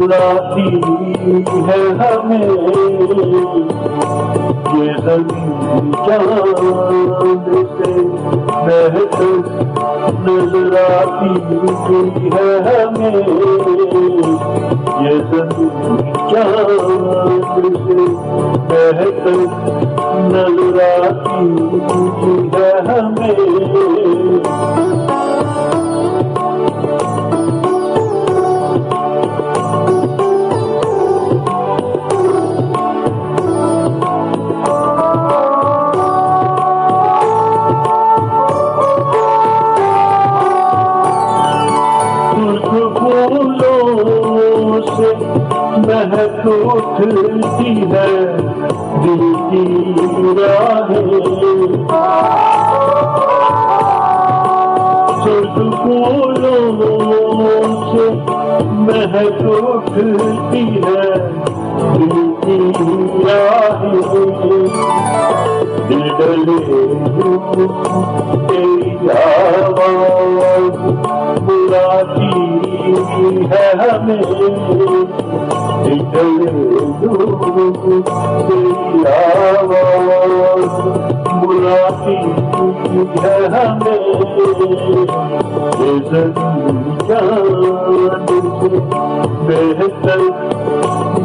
लाती है हमें ये ज़मीन चाँद से बेहतर नजर आती है हमें ये ज़मीन चाँद से बेहतर नजर आती है हमें। महक उठती है दिल की राहें, सुर्ख फूलों से महक उठती है दिल की राहें। दिल डले तेरी आवाज़ बुलाती है हमें, तेरी आवाज़ बुलाती है हमें ये ज़मीन चाँद से बेहतर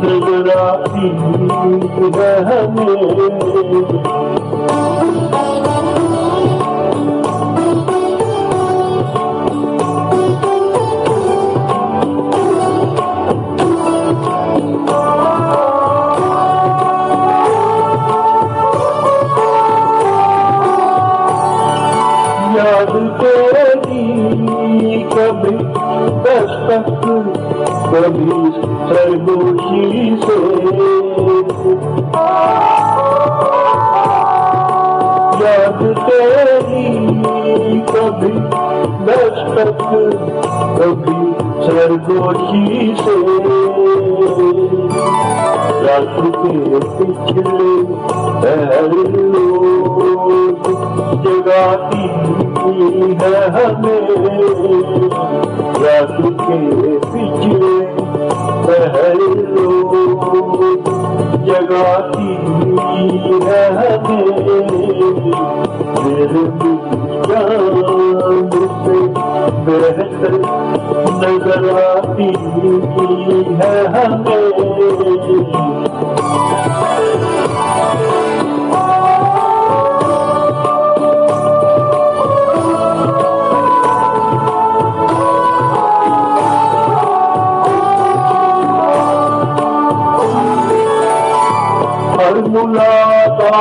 नजर आती है हमें। याद तेरी कभी दस्तक कभी सरगोशी से, याद तेरी कभी दस्तक कभी सरगोशी से। रात के पिछले पहलू जगाती है हमें, रात के पिछले पहलू जगाती है हमें मेरे चाँद से बेहतर नजर आती है हमें। हर मुलाकात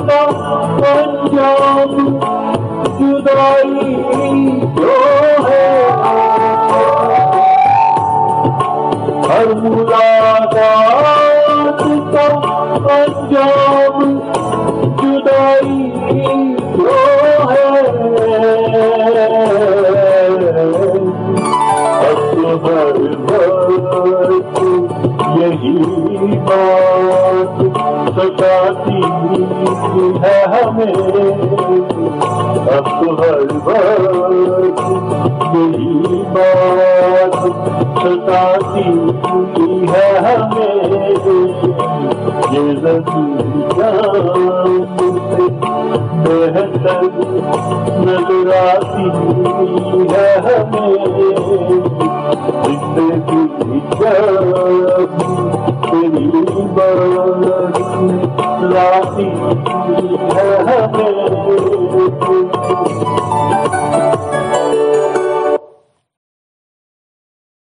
का अंजाम जुदाई जो है, हर मुलाकात का अंजाम जुदाई जो है। अब हर वक्त यही बात सताती है हमें, अब हर वक्त यही बात सताती है हमें ये ज़मीन चाँद से बेहतर नजर आती है हमें। जिंदगी जब तेरी बात लाती है हमें